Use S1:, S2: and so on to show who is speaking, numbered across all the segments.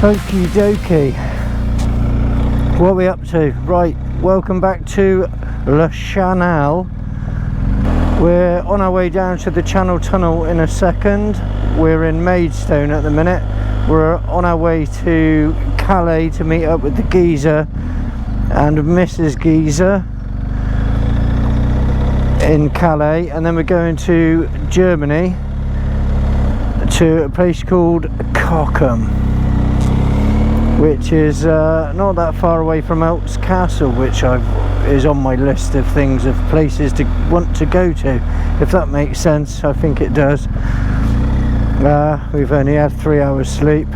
S1: Okie dokie. What are we up to? Right, welcome back to Le Chanel. We're on our way down to the Channel Tunnel in a second. We're in Maidstone at the minute. We're on our way to Calais to meet up with the geezer and Mrs. Geezer in Calais, and then we're going to Germany to a place called Cochem, which is not that far away from Eltz Castle, which is on my list of things, of places to want to go to, if that makes sense. I think it does. We've only had 3 hours sleep.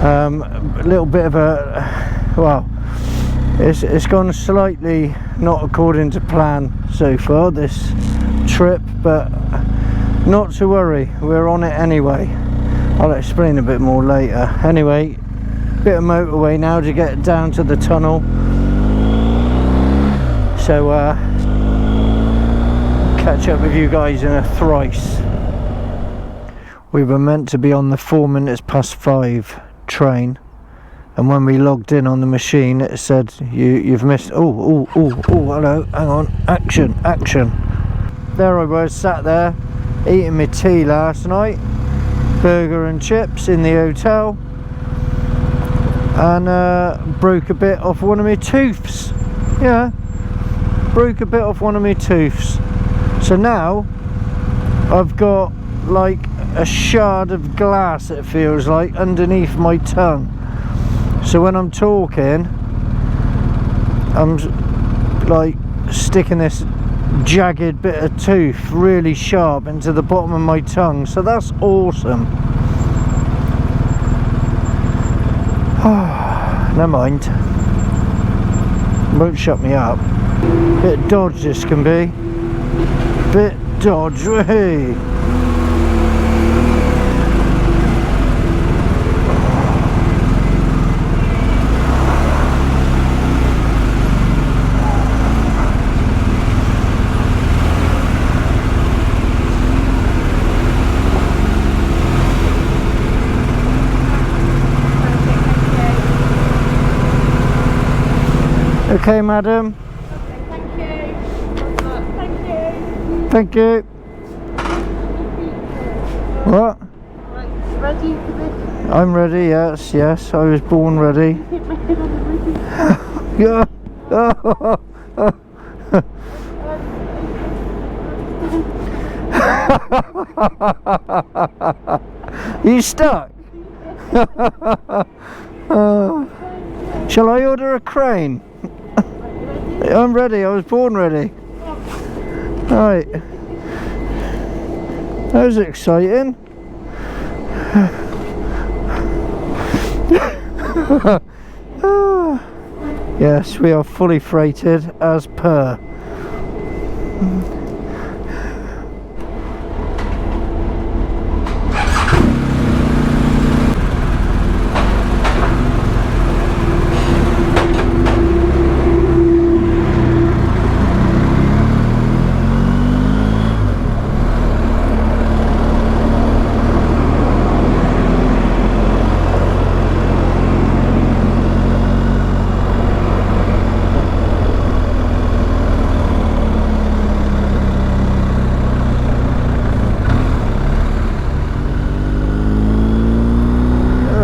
S1: A little bit of a, well, it's gone slightly not according to plan so far, this trip, but not to worry, we're on it anyway. I'll explain a bit more later. Anyway, bit of motorway now to get down to the tunnel, so catch up with you guys in a thrice. We were meant to be on the 5:04 train, and when we logged in on the machine it said you've missed. Oh hello, hang on, action. There I was, sat there eating my tea last night, burger and chips in the hotel, and broke a bit off one of my tooths. Yeah, broke a bit off one of my tooths. So now I've got like a shard of glass, it feels like, underneath my tongue. So when I'm talking, I'm like sticking this jagged bit of tooth really sharp into the bottom of my tongue, so that's awesome. Never mind, won't shut me up. Bit dodge this can be, bit dodge. Hey, okay, madam.
S2: Okay, thank you.
S1: Thank you. What?
S2: Right, ready for this?
S1: I'm ready, yes, I was born ready.
S2: Hit my head on the roof.
S1: Yeah. You stuck? Shall I order a crane? I'm ready, I was born ready. Right. That was exciting. Yes, we are fully freighted as per.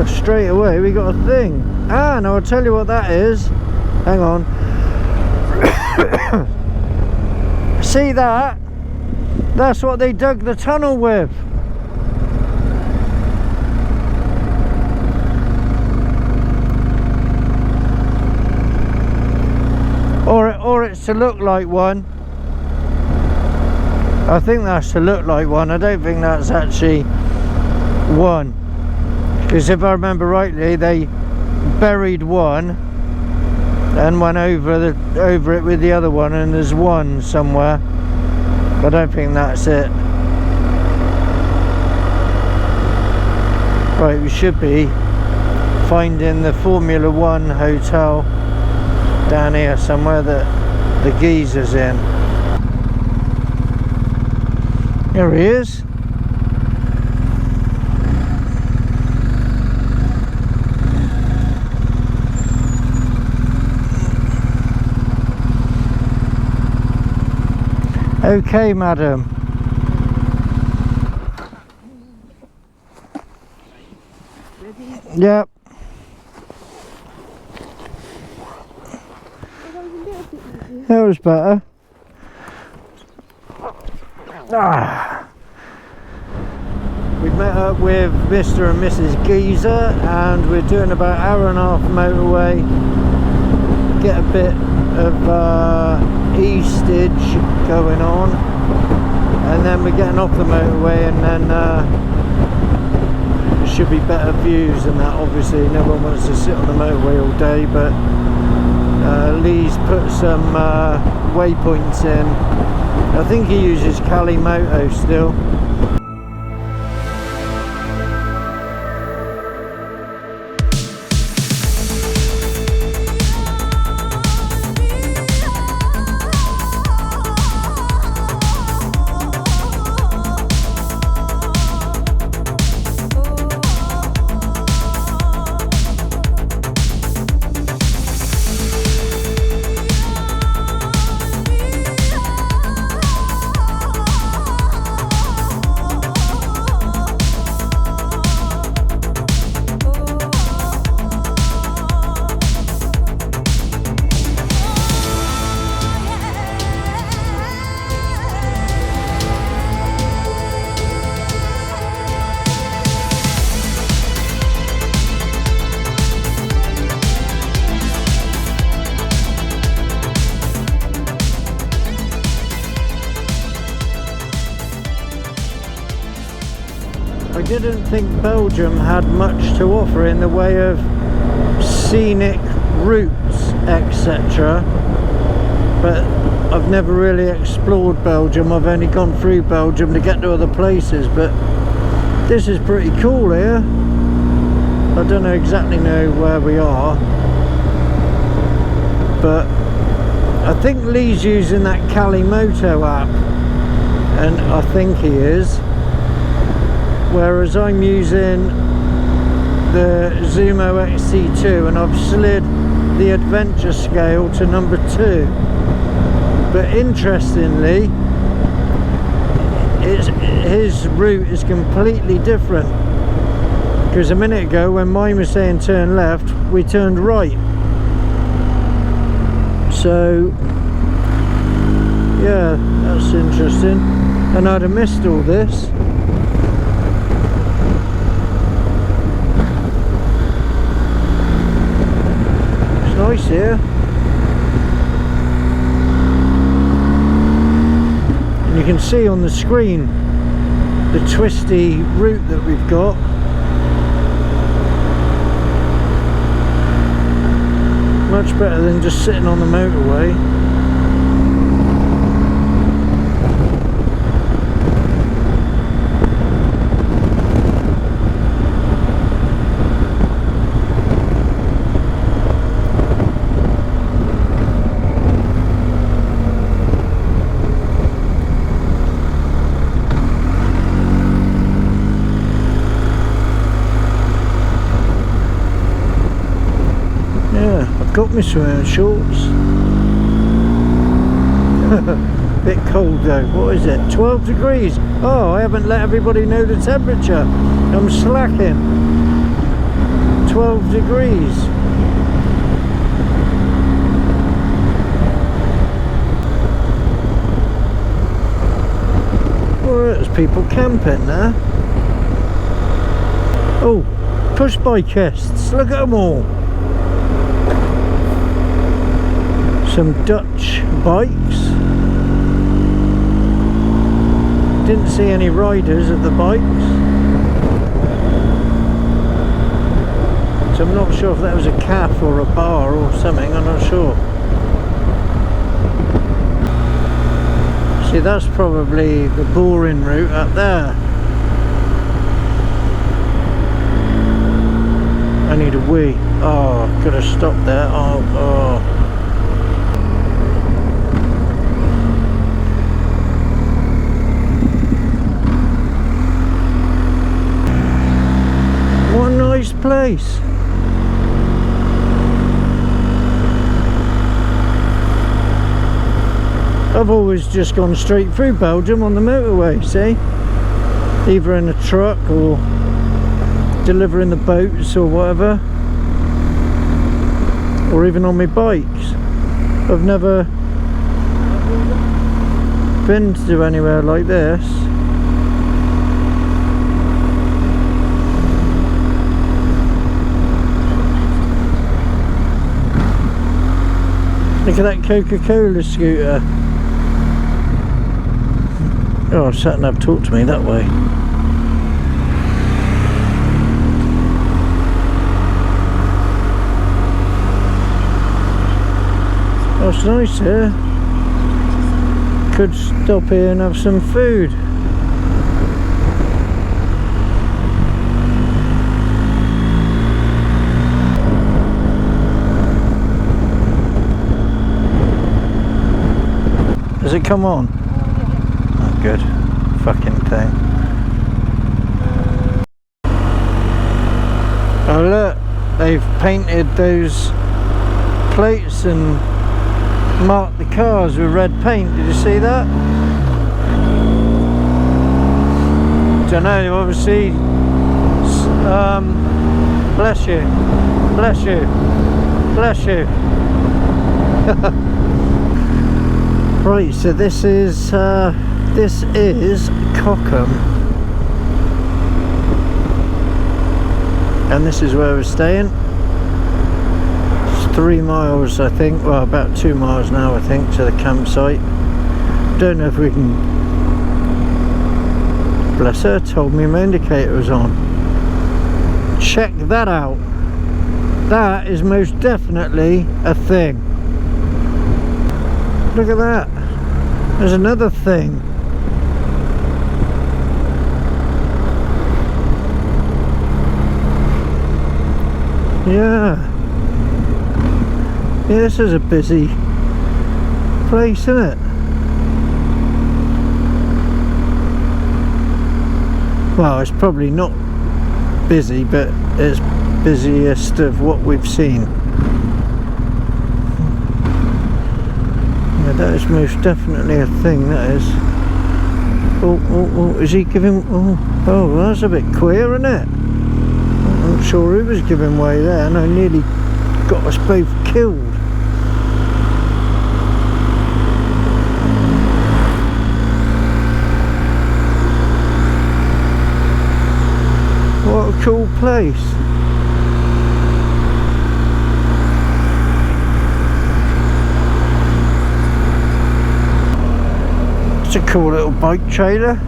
S1: Straight away we got a thing. Now I'll tell you what that is. Hang on. See that? That's what they dug the tunnel with. Or it's to look like one. I think that's to look like one. I don't think that's actually one. Because if I remember rightly, they buried one and went over it with the other one, and there's one somewhere. I don't think that's it. Right, we should be finding the Formula 1 hotel down here somewhere that the geezer's in. There he is. Okay, madam.
S2: Ready?
S1: Yep. That was better. We met up with Mr. and Mrs. Geezer, and we're doing about an hour and a half motorway. Get a bit of Eastage going on, and then we're getting off the motorway, and then should be better views and that. Obviously no one wants to sit on the motorway all day, but Lee's put some waypoints in. I think he uses Kalimoto still. I didn't think Belgium had much to offer in the way of scenic routes, etc. But I've never really explored Belgium. I've only gone through Belgium to get to other places, but this is pretty cool here. I don't know exactly where we are, but I think Lee's using that Kalimoto app, and I think he is. Whereas I'm using the Zumo XC2, and I've slid the adventure scale to number 2. But interestingly, his route is completely different, because a minute ago when mine was saying turn left, we turned right. So yeah, that's interesting, and I'd have missed all this. Nice here, and you can see on the screen the twisty route that we've got. Much better than just sitting on the motorway. Got me swimming shorts. Bit cold though. What is it? 12 degrees. Oh, I haven't let everybody know the temperature. I'm slacking. 12 degrees. Well, there's people camping there. Oh, push bicyclists. Look at them all. Some Dutch bikes. Didn't see any riders at the bikes, so I'm not sure if that was a cafe or a bar or something. I'm not sure. See, that's probably the boring route up there. I need a wee. Oh, could have stopped there. Oh. What a nice place. I've always just gone straight through Belgium on the motorway, see? Either in a truck or delivering the boats or whatever. Or even on my bikes. I've never been to anywhere like this. Look at that Coca-Cola scooter. Oh, sat nav talked to me that way. Oh, it's nice here. Could stop here and have some food. Does it come on? Oh, good. Fucking thing. Oh look, they've painted those plates and marked the cars with red paint. Did you see that? Don't know, obviously. Bless you. Bless you. Bless you. Right, so this is Cochem, and this is where we're staying. It's 3 miles, I think, well, about 2 miles now, I think, to the campsite. Don't know if we can. Bless her, told me my indicator was on. Check that out. That is most definitely a thing. Look at that. There's another thing. Yeah. Yeah, this is a busy place, isn't it? Well, it's probably not busy, but it's busiest of what we've seen. Yeah, that is most definitely a thing, that is. Oh, is he giving... Oh, that's a bit queer, isn't it? I'm not sure who was giving way there, and I nearly got us both killed. What a cool place. It's a cool little bike trailer.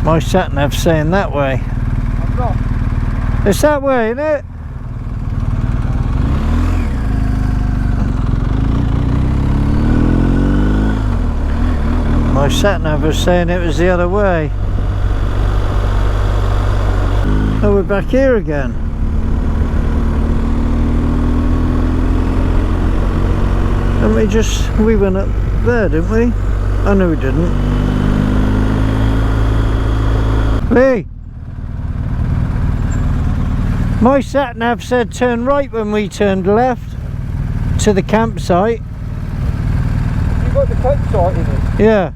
S1: My sat nav's saying that way. It's that way, isn't it? My sat nav was saying it was the other way. Oh, we're back here again. We went up there, didn't we? Oh no, we didn't. Lee! My sat nav said turn right when we turned left to the campsite.
S3: You got the campsite in it?
S1: Yeah.